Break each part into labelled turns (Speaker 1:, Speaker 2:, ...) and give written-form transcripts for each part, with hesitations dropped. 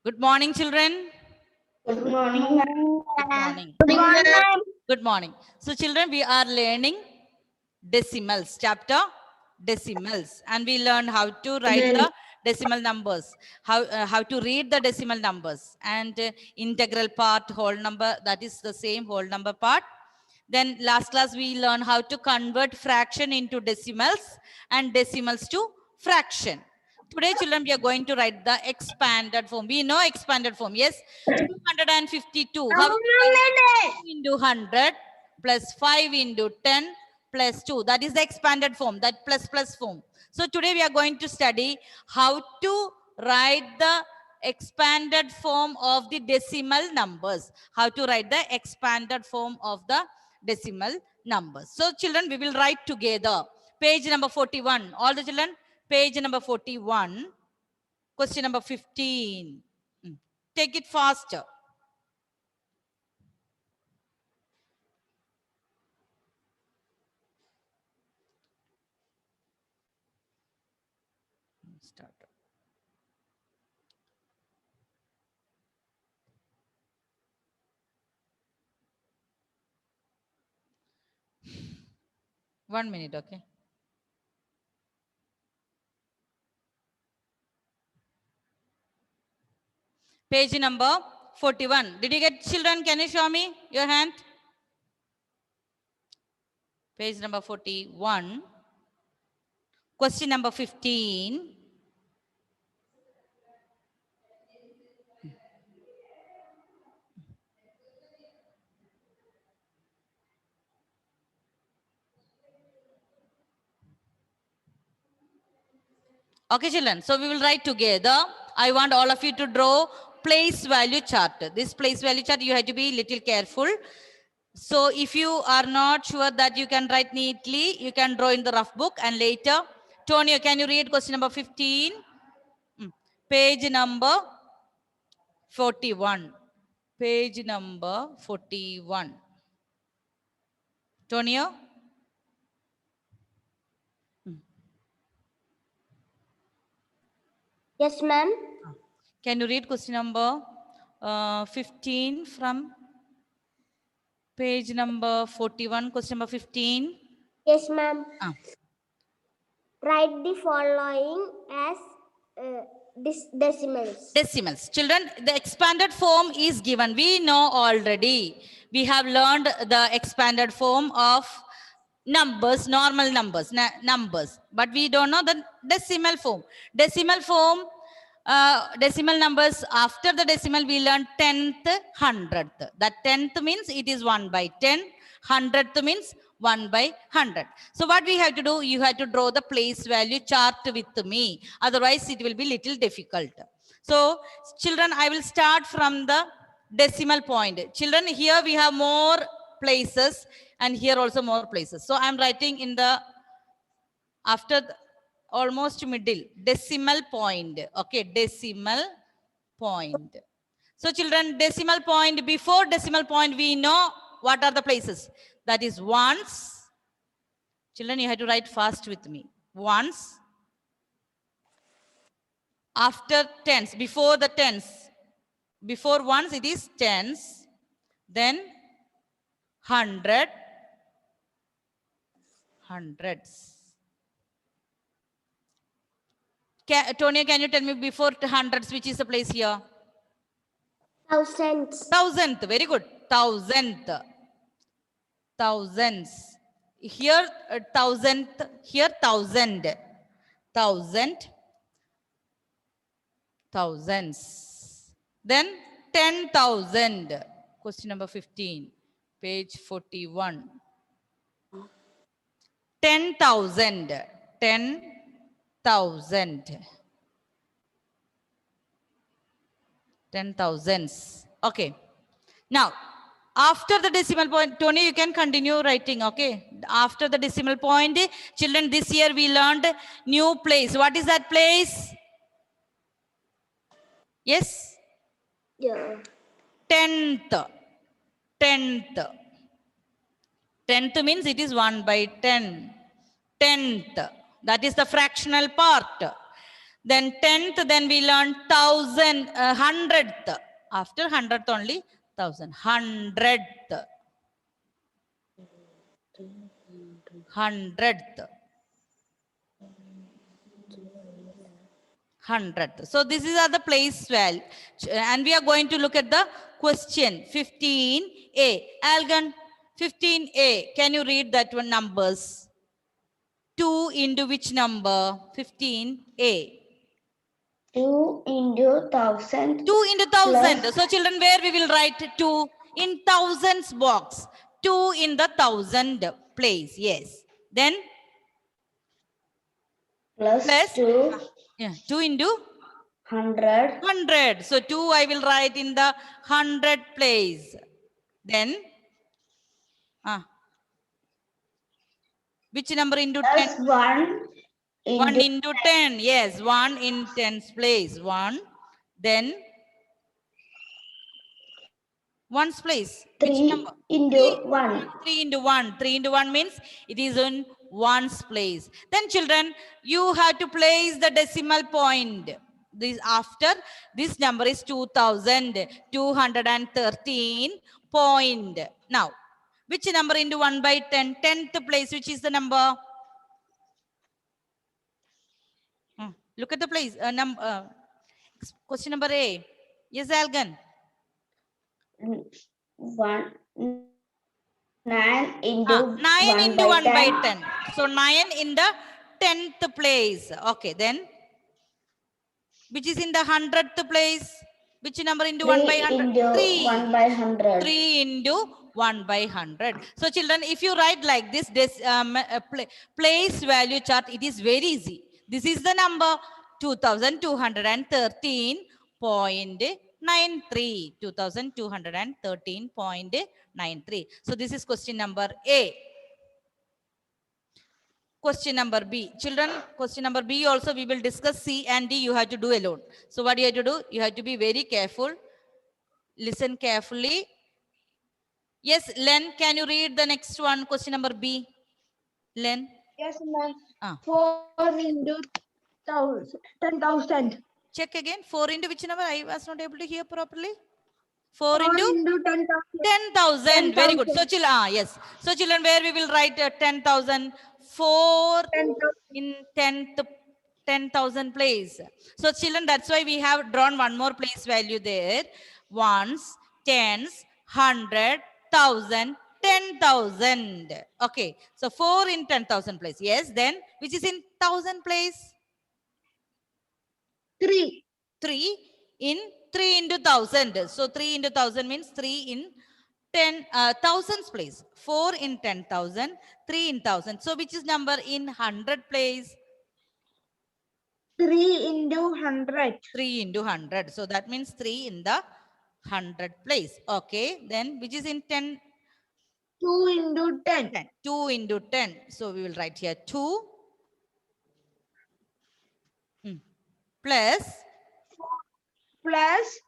Speaker 1: Good morning, children.
Speaker 2: Good morning, ma'am.
Speaker 1: Good morning.
Speaker 2: Good morning, ma'am.
Speaker 1: Good morning. So, children, we are learning decimals, chapter decimals, and we learn how to write the decimal numbers, how to read the decimal numbers, and integral part, whole number, that is the same whole number part. Then last class we learn how to convert fraction into decimals and decimals to fraction. Today, children, we are going to write the expanded form. We know expanded form. Yes, 252. How we write 2 into 100 plus 5 into 10 plus 2. That is the expanded form, that plus form. So today we are going to study how to write the expanded form of the decimal numbers. How to write the expanded form of the decimal numbers. So children, we will write together. Page number 41. All the children, page number 41. Question number 15. Take it faster. Start. One minute, okay? Page number 41. Did you get, children? Can you show me your hand? Page number 41. Question number 15. Okay, children. So we will write together. I want all of you to draw place value chart. This place value chart, you have to be little careful. So if you are not sure that you can write neatly, you can draw in the rough book, and later, Tonio, can you read question number 15? Page number 41. Page number 41. Tonio?
Speaker 2: Yes, ma'am.
Speaker 1: Can you read question number 15 from page number 41, question number 15?
Speaker 2: Yes, ma'am.
Speaker 1: Ah.
Speaker 2: Write the following as decimals.
Speaker 1: Decimals. Children, the expanded form is given. We know already. We have learned the expanded form of numbers, normal numbers, numbers. But we don't know the decimal form. Decimal form, decimal numbers, after the decimal we learn 10th, 100th. That 10th means it is 1 by 10. 100th means 1 by 100. So what we have to do, you have to draw the place value chart with me. Otherwise it will be little difficult. So children, I will start from the decimal point. Children, here we have more places and here also more places. So I'm writing in the, after the, almost middle, decimal point. Okay, decimal point. So children, decimal point, before decimal point, we know what are the places. That is ones. Children, you have to write fast with me. Ones. After tens, before the tens. Before ones, it is tens. Then hundred. Hundreds. Tonya, can you tell me before hundreds, which is the place here?
Speaker 2: Thousands.
Speaker 1: Thousandth. Very good. Thousandth. Thousands. Here thousandth. Here thousand. Thousand. Thousands. Then 10,000. Question number 15. Page 41. 10,000. 10,000. 10,000s. Okay. Now, after the decimal point, Tony, you can continue writing. Okay. After the decimal point, children, this year we learned new place. What is that place? Yes?
Speaker 2: Yeah.
Speaker 1: 10th. 10th. 10th means it is 1 by 10. 10th. That is the fractional part. Then 10th, then we learn 1000, 100th. After 100th only 1000. 100th. 100th. 100th. So this is the place value. And we are going to look at the question 15a. Algan, 15a. Can you read that one numbers? 2 into which number? 15a.
Speaker 3: 2 into 1000.
Speaker 1: 2 into 1000.
Speaker 3: Plus-
Speaker 1: So children, where we will write 2? In thousands box. 2 in the 1000 place. Yes. Then
Speaker 3: Plus
Speaker 1: plus
Speaker 3: 2.
Speaker 1: yeah, 2 into
Speaker 3: 100.
Speaker 1: 100. So 2 I will write in the 100 place. Then which number into 10?
Speaker 3: Plus 1
Speaker 1: 1
Speaker 3: into
Speaker 1: into 10. Yes, 1 in 10's place. 1. Then 1's place. Which
Speaker 3: 3
Speaker 1: number?
Speaker 3: into 1.
Speaker 1: 3 into 1. 3 into 1 means it is in 1's place. Then children, you have to place the decimal point. This after this number is 2213 point. Now, which number into 1 by 10? 10th place, which is the number? Look at the place. Question number A. Yes, Algan.
Speaker 3: 1. 9 into
Speaker 1: 9
Speaker 3: 1
Speaker 1: into
Speaker 3: by
Speaker 1: 1 by
Speaker 3: 10.
Speaker 1: 10. So 9 in the 10th place. Okay, then which is in the 100th place? Which number into 1 by 100?
Speaker 3: Into
Speaker 1: 3.
Speaker 3: 1 by 100.
Speaker 1: 3 into 1 by 100. So children, if you write like this, place value chart, it is very easy. This is the number 2213.93. 2213.93. So this is question number A. Question number B. Children, question number B also we will discuss. C and D you have to do alone. So what you have to do? You have to be very careful. Listen carefully. Yes, Len, can you read the next one? Question number B. Len.
Speaker 4: Yes, ma'am.
Speaker 1: 4
Speaker 4: into 10,000.
Speaker 1: Check again. 4 into which number? I was not able to hear properly. 4 into
Speaker 4: 10,000.
Speaker 1: 10,000. Very good. So, yes. So, children, where we will write 10,000? 4 in 10,000 place. So, children, that's why we have drawn one more place value there. Ones, tens, 100, 1,000, 10,000. Okay. So, 4 in 10,000 place. Yes. Then, which is in 1,000 place?
Speaker 4: 3.
Speaker 1: 3 in 3 into 1,000. So 3 into 1,000 means 3 in 10,000's place. 4 in 10,000, 3 in 1,000. So which is number in 100 place?
Speaker 4: 3 into 100.
Speaker 1: 3 into 100. So that means 3 in the 100 place. Okay. Then which is in 10?
Speaker 4: 2 into 10.
Speaker 1: 10. 2 into 10. So we will write here 2 plus
Speaker 4: Plus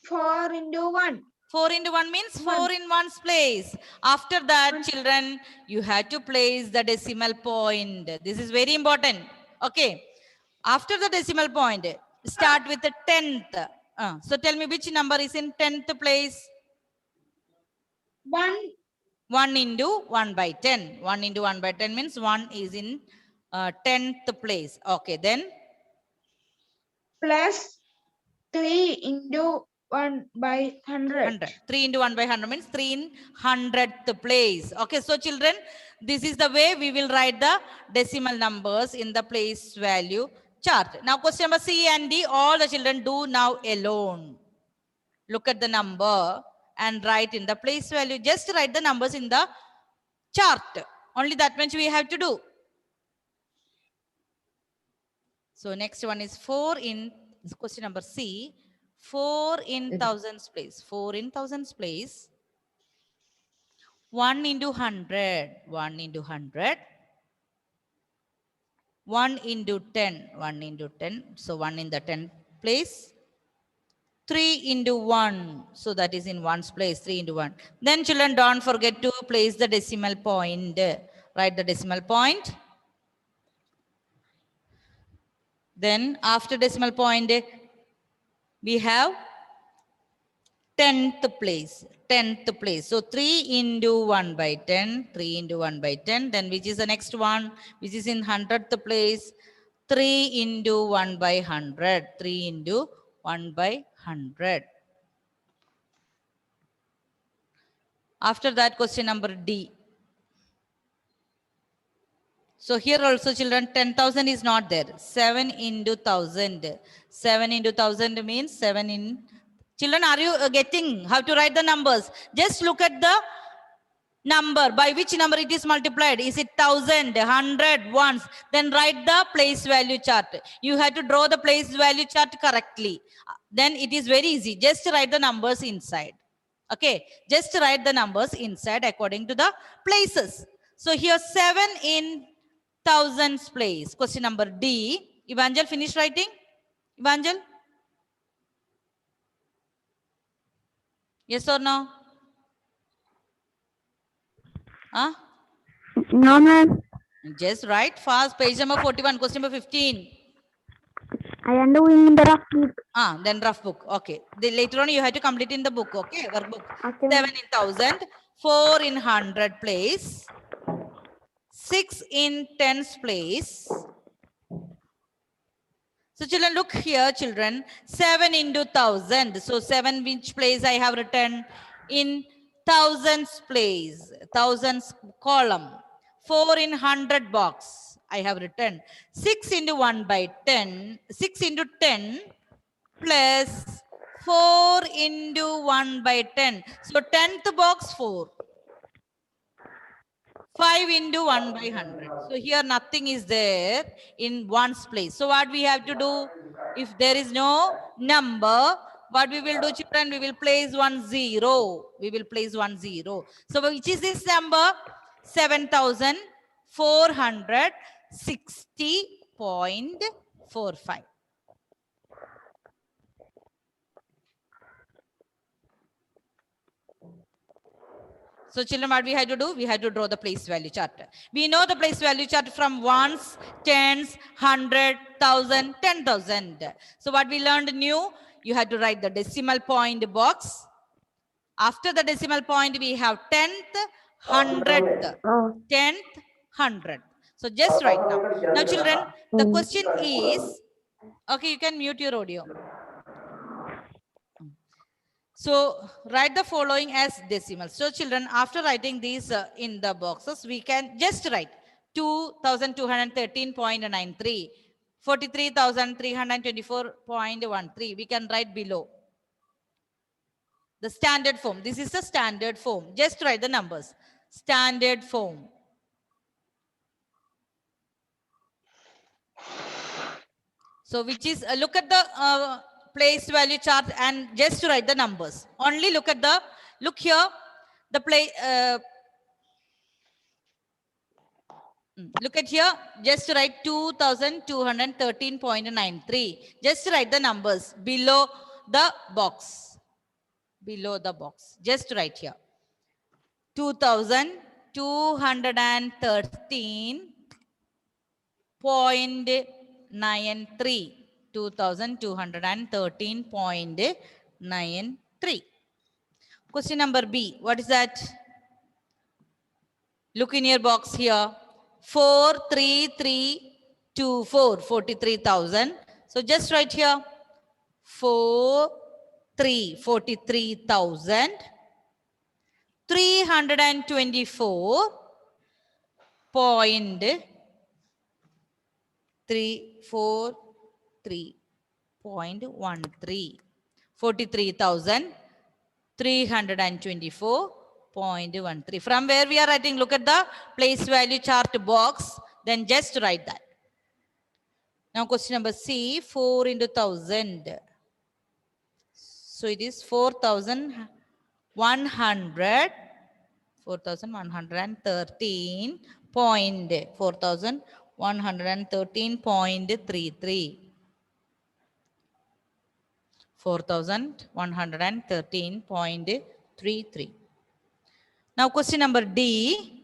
Speaker 4: 4 into 1.
Speaker 1: 4 into 1 means 4 in 1's place. After that, children, you have to place the decimal point. This is very important. Okay. After the decimal point, start with the 10th. So tell me which number is in 10th place?
Speaker 4: 1.
Speaker 1: 1 into 1 by 10. 1 into 1 by 10 means 1 is in 10th place. Okay, then?
Speaker 4: Plus 3 into 1 by 100.
Speaker 1: 3 into 1 by 100 means 3 in 100th place. Okay, so children, this is the way we will write the decimal numbers in the place value chart. Now, question number C and D, all the children do now alone. Look at the number and write in the place value. Just write the numbers in the chart. Only that much we have to do. So next one is 4 in, question number C, 4 in thousands place. 4 in thousands place. 1 into 100. 1 into 100. 1 into 10. 1 into 10. So 1 in the 10th place. 3 into 1. So that is in 1's place. 3 into 1. Then children, don't forget to place the decimal point. Write the decimal point. Then after decimal point, we have 10th place. 10th place. So 3 into 1 by 10. 3 into 1 by 10. Then which is the next one? Which is in 100th place. 3 into 1 by 100. 3 into 1 by 100. After that, question number D. So here also children, 10,000 is not there. 7 into 1,000. 7 into 1,000 means 7 in... Children, are you getting how to write the numbers? Just look at the number. By which number it is multiplied? Is it 1,000, 100, ones? Then write the place value chart. You have to draw the place value chart correctly. Then it is very easy. Just write the numbers inside. Okay. Just write the numbers inside according to the places. So here 7 in thousands place. Question number D. Evangel, finish writing? Evangel? Yes or no? Huh?
Speaker 2: No, ma'am.
Speaker 1: Just write fast. Page number 41, question number 15.
Speaker 2: I am doing in the rough book.
Speaker 1: Then rough book. Okay. Later on you have to complete in the book. Okay. Workbook.
Speaker 2: Okay,
Speaker 1: 7 in 1,000. 4 in 100 place. 6 in tens place. So children, look here, children. 7 into 1,000. So 7 which place I have written? In thousands place. Thousands column. 4 in 100 box. I have written. 6 into 1 by 10. 6 into 10 plus 4 into 1 by 10. So 10th box 4. 5 into 1 by 100. So here nothing is there in one's place. So what we have to do? If there is no number, what we will do, children? We will place 1 0. We will place 1 0. So which is this number? 7,460.45. So children, what we have to do? We have to draw the place value chart. We know the place value chart from ones, tens, 100, 1,000, 10,000. So what we learned new, you have to write the decimal point box. After the decimal point, we have 10th, 100th, 10th, 100th. So just write now. Now children, the question is, okay, you can mute your audio. So write the following as decimals. So children, after writing these in the boxes, we can just write 2,213.93, 43,324.13. We can write below. The standard form. This is the standard form. Just write the numbers. Standard form. So which is, look at the place value chart and just to write the numbers. Only look at the, look here, the look at here, just to write 2,213.93. Just write the numbers below the box. Below the box. Just write here. 2,213.93. 2,213.93. Question number B. What is that? Look in your box here. 43324. 43,000. So just write here. 43,000. 324.13. 43,324.13. From where we are writing, look at the place value chart box. Then just write that. Now question number C, 4 into 1,000. So it is 4,100. 4,113. 4,113.33. 4,113.33. Now question number D.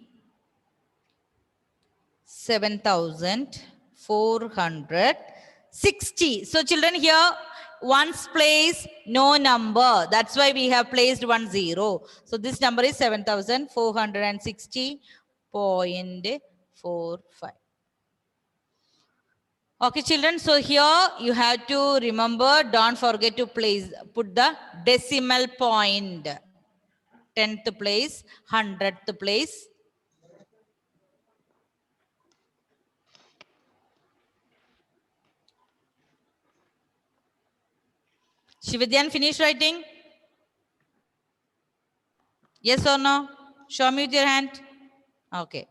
Speaker 1: 7,460.93. 60. So children, here ones place, no number. That's why we have placed 1 0. So this number is 7460.45. Okay, children. So here you have to remember, don't forget to put the decimal point. 10th place, 100th place. Shividyan, finish writing? Yes or no? Show me with your hand. Okay.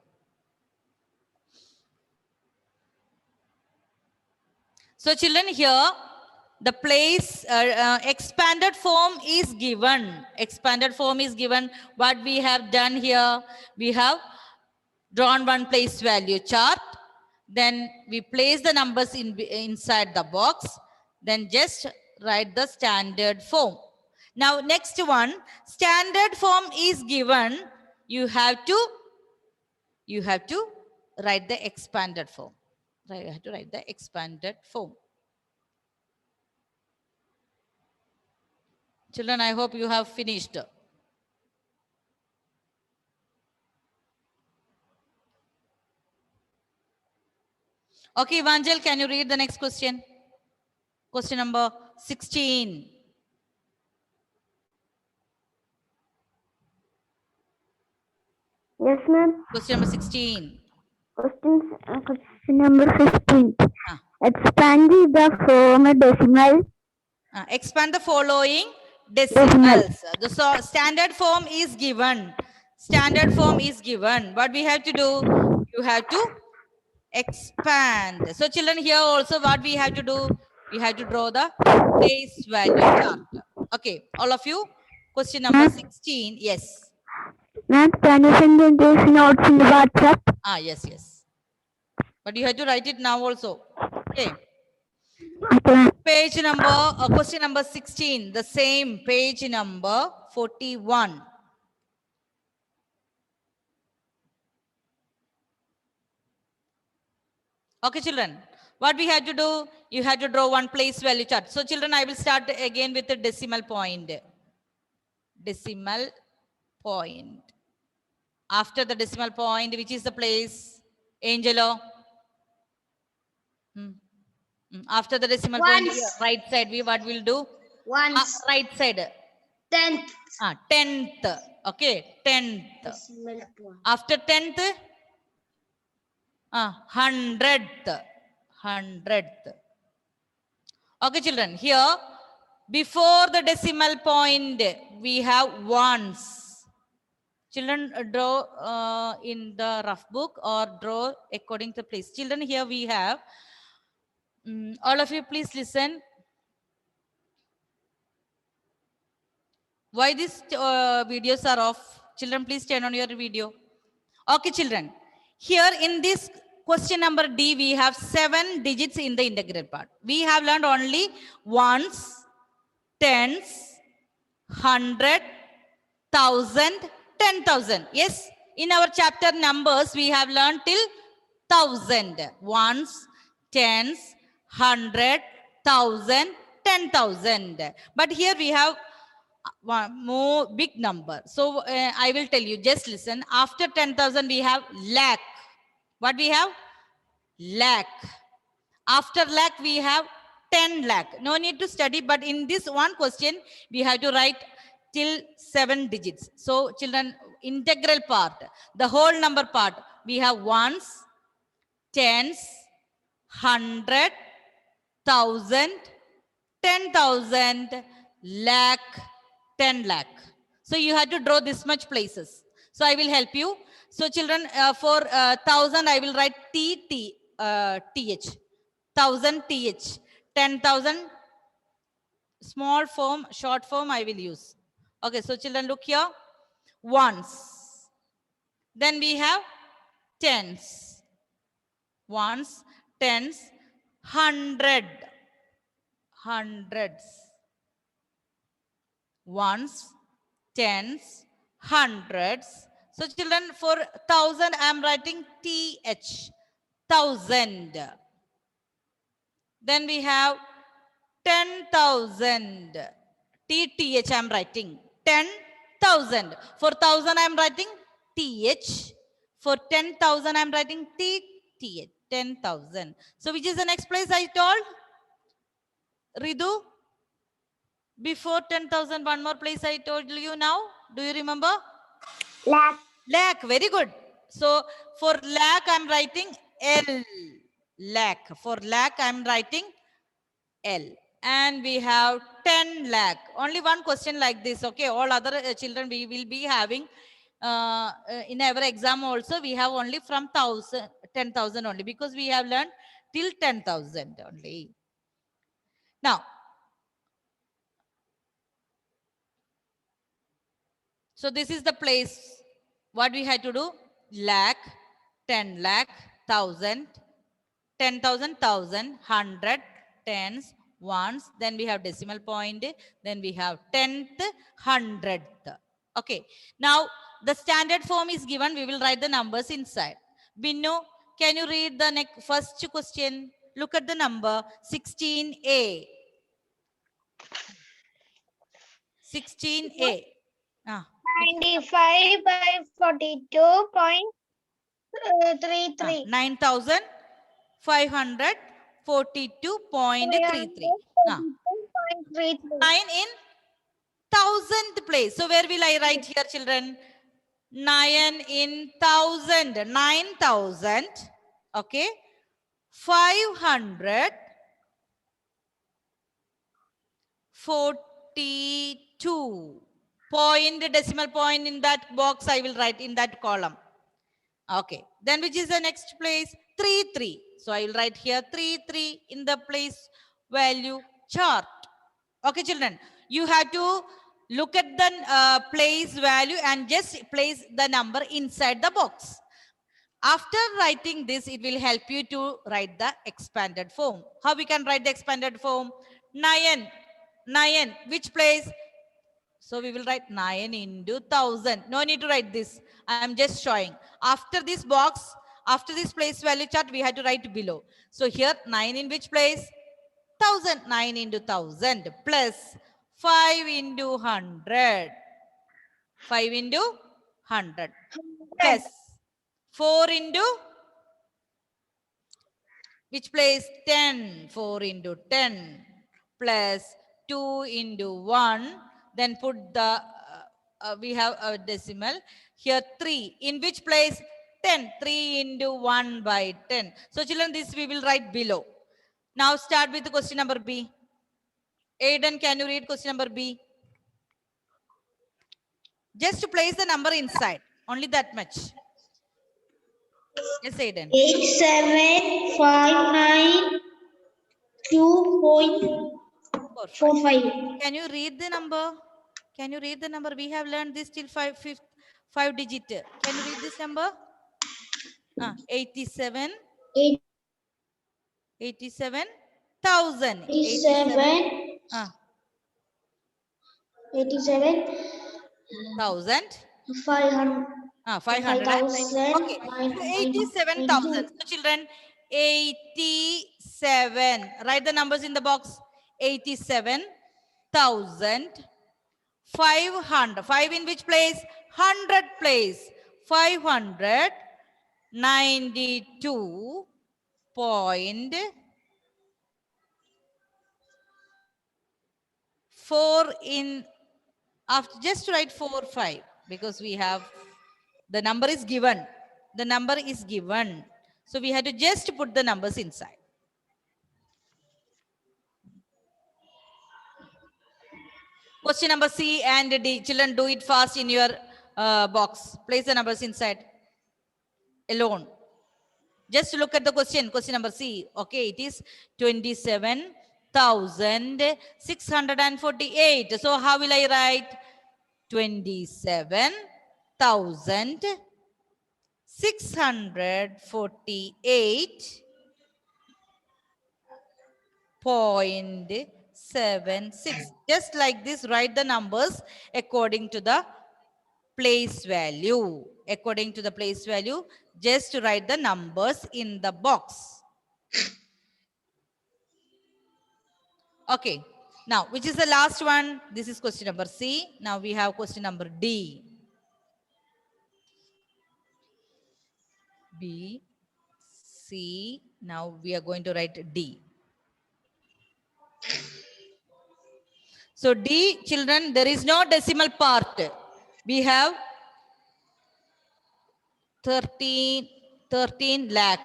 Speaker 1: So children, here the place expanded form is given. Expanded form is given. What we have done here, we have drawn one place value chart. Then we place the numbers inside the box. Then just write the standard form. Now next one, standard form is given. You have to write the expanded form. You have to write the expanded form. Children, I hope you have finished. Okay, Evangel, can you read the next question? Question number 16.
Speaker 2: Yes, ma'am.
Speaker 1: Question number 16.
Speaker 2: Question number 15.
Speaker 1: Ah.
Speaker 2: Expand the form decimal.
Speaker 1: Expand the following decimals. The standard form is given. Standard form is given. What we have to do? You have to expand. So children, here also what we have to do? We have to draw the place value chart. Okay, all of you. Question number 16. Yes.
Speaker 2: Ma'am, can you send these notes in the WhatsApp?
Speaker 1: Yes. But you have to write it now also. Okay.
Speaker 2: Okay.
Speaker 1: Page number, question number 16. The same page number 41. Okay, children. What we have to do? You have to draw one place value chart. So, children, I will start again with the decimal point. Decimal point. After the decimal point, which is the place? Angelo. After the decimal point, right side, what will do?
Speaker 3: Ones.
Speaker 1: Right side.
Speaker 3: 10th.
Speaker 1: 10th. Okay, 10th.
Speaker 3: Decimal point.
Speaker 1: After 10th, 100th. 100th. Okay, children. Here, before the decimal point, we have ones. Children, draw in the rough book or draw according to place. Children, here we have, all of you please listen. Why these videos are off? Children, please turn on your video. Okay, children. Here in this question number D, we have 7 digits in the integral part. We have learned only ones, tens, 100, 1000, 10,000. Yes, in our chapter numbers, we have learned till 1000. Ones, tens, 100, 1000, 10,000. But here we have one more big number. So I will tell you, just listen. After 10,000, we have lakh. What we have? Lakh. After lakh, we have 10 lakh. No need to study, but in this one question, we have to write till 7 digits. So children, integral part, the whole number part, we have ones, tens, 100, 1000, 10,000, lakh, 10 lakh. So you have to draw this much places. So I will help you. So children, for 1000, I will write TH. 1000 TH. 10,000, small form, short form I will use. Okay, so children, look here. Ones. Then we have tens. Ones, tens, 100. Hundreds. Ones, tens, hundreds. So children, for 1000, I am writing TH. 1000. Then we have 10,000. TTH I am writing. 10,000. For 1,000 I am writing TH. For 10,000 I am writing TTH. 10,000. So which is the next place I told? Ridu? Before 10,000, one more place I told you now. Do you remember?
Speaker 3: Lakh.
Speaker 1: Lakh. Very good. So for lakh I am writing L. Lakh. For lakh I am writing L. And we have 10 lakh. Only one question like this. Okay. All other children we will be having in our exam also. We have only from 10,000 only, because we have learned till 10,000 only. Now, so this is the place. What we had to do? Lakh, 10 lakh, 1,000, 10,000, 1,000, 100, tens, ones. Then we have decimal point. Then we have 10th, 100th. Okay. Now the standard form is given. We will write the numbers inside. Binnu, can you read the next first question? Look at the number 16A. 16A.
Speaker 3: 95 by 42.33.
Speaker 1: 9,542.33. 9 in 1,000th place. So where will I write here, children? 9 in 1,000. 9,000. Okay. 542. Point, decimal point in that box I will write in that column. Okay. Then which is the next place? 33. So I will write here 33 in the place value chart. Okay, children. You have to look at the place value and just place the number inside the box. After writing this, it will help you to write the expanded form. How we can write the expanded form? 9. 9. Which place? So we will write 9 into 1,000. No need to write this. I am just showing. After this box, after this place value chart, we have to write below. So here 9 in which place? 1,000. 9 into 1,000 plus 5 into 100. 5 into 100 plus 4 into which place? 10. 4 into 10 plus 2 into 1. Then put the, we have a decimal. Here 3. In which place? 10. 3 into 1 by 10. So children, this we will write below. Now start with the question number B. Aiden, can you read question number B? Just to place the number inside. Only that much. Yes, Aiden.
Speaker 3: 8759.2.45.
Speaker 1: Can you read the number? Can you read the number? We have learned this till 5 digit. Can you read this number? 87. 87,000. 1,000.
Speaker 3: 500.
Speaker 1: 500. Okay. So 87,000. So children, 87. Write the numbers in the box. 87,500. 5 in which place? 100 place. 592.4 in, after just write 4 5, because we have the number is given. The number is given. So we had to just put the numbers inside. Question number C and D. Children, do it fast in your box. Place the numbers inside alone. Just look at the question. Question number C. Okay, it is 27,648. So how will I write? 27,648.76. Just like this, write the numbers according to the place value. According to the place value, just write the numbers in the box. Okay. Now, which is the last one? This is question number C. Now we have question number D. B, C. Now we are going to write D. So D, children, there is no decimal part. We have 13 lakh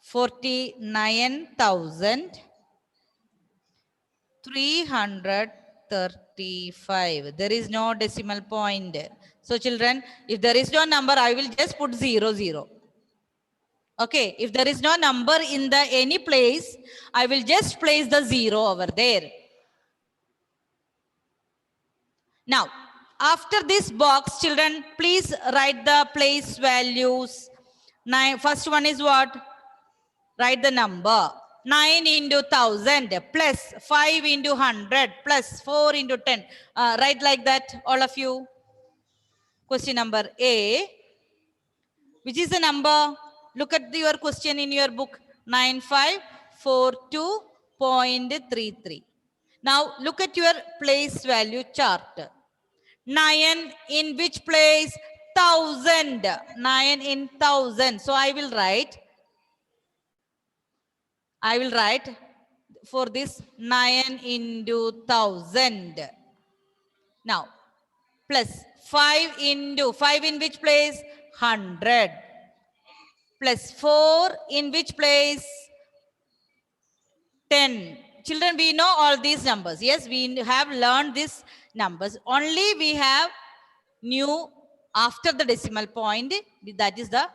Speaker 1: 49,335. There is no decimal point. So children, if there is no number, I will just put 0. Okay, if there is no number in the any place, I will just place the 0 over there. Now, after this box, children, please write the place values. First one is what? Write the number. 9 into 1000 plus 5 into 100 plus 4 into 10. Write like that, all of you. Question number A. Which is the number? Look at your question in your book. 9542.33. Now, look at your place value chart. 9 in which place? 1000. 9 in 1000. So I will write for this 9 into 1000. Now, plus 5 into 5 in which place? 100. Plus 4 in which place? 10. Children, we know all these numbers. Yes, we have learned these numbers. Only we have new after the decimal point. That is the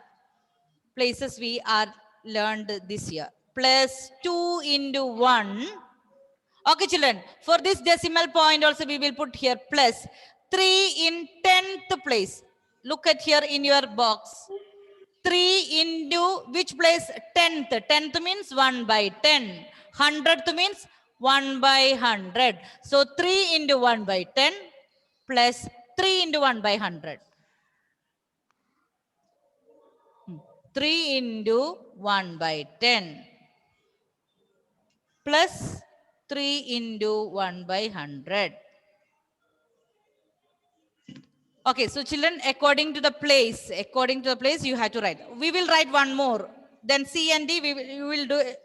Speaker 1: places we are learned this year. Plus 2 into 1. Okay, children. For this decimal point also we will put here plus 3 in 10th place. Look at here in your box. 3 into which place? 10th. 10th means 1 by 10. 100th means 1 by 100. So 3 into 1 by 10 plus 3 into 1 by 100. 3 into 1 by 10 plus 3 into 1 by 100. Okay, so children, according to the place, you have to write. We will write one more. Then C and D, we will do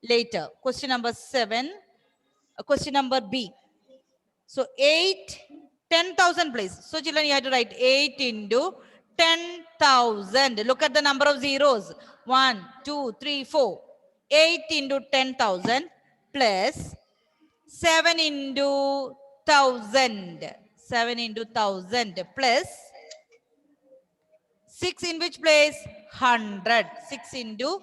Speaker 1: later. Question number 7. Question number B. So 10,000 place. So children, you have to write 8 into 10,000. Look at the number of zeros. 1, 2, 3, 4. 8 into 10,000 plus 7 into 1,000. 7 into 1,000 plus 6 in which place? 100. 6 into,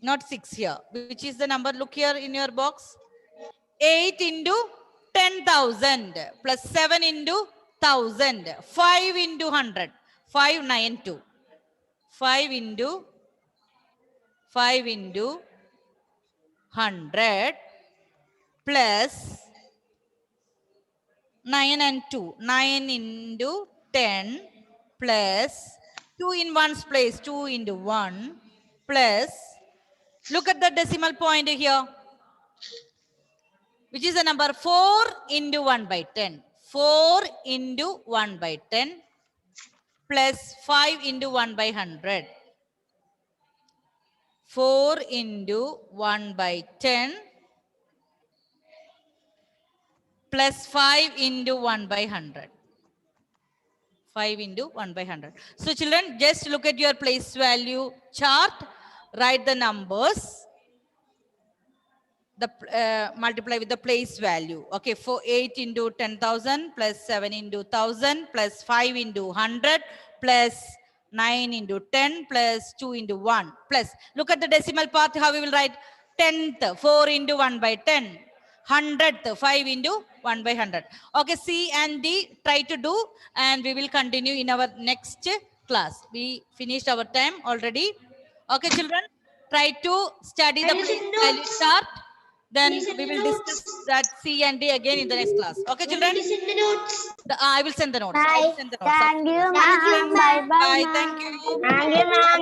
Speaker 1: not 6 here. Which is the number? Look here in your box. 8 into 10,000 plus 7 into 1,000. 5 into 100. 592. 5 into 100 plus 9 and 2. 9 into 10 plus 2 in one's place. 2 into 1 plus, look at the decimal point here. Which is the number? 4 into 1 by 10. 4 into 1 by 10 plus 5 into 1 by 100. 4 into 1 by 10 plus 5 into 1 by 100. 5 into 1 by 100. So children, just look at your place value chart. Write the numbers. Multiply with the place value. Okay, for 8 into 10,000 plus 7 into 1,000 plus 5 into 100 plus 9 into 10 plus 2 into 1 plus, look at the decimal part, how we will write? 10th, 4 into 1 by 10. 100th, 5 into 1 by 100. Okay, C and D try to do, and we will continue in our next class. We finished our time already. Okay, children, try to study the place value chart. Then we will discuss that C and D again in the next class. Okay, children? I will send the notes.
Speaker 2: Bye. Thank you, ma'am. Bye.
Speaker 1: Bye. Thank you.
Speaker 3: Thank you, ma'am.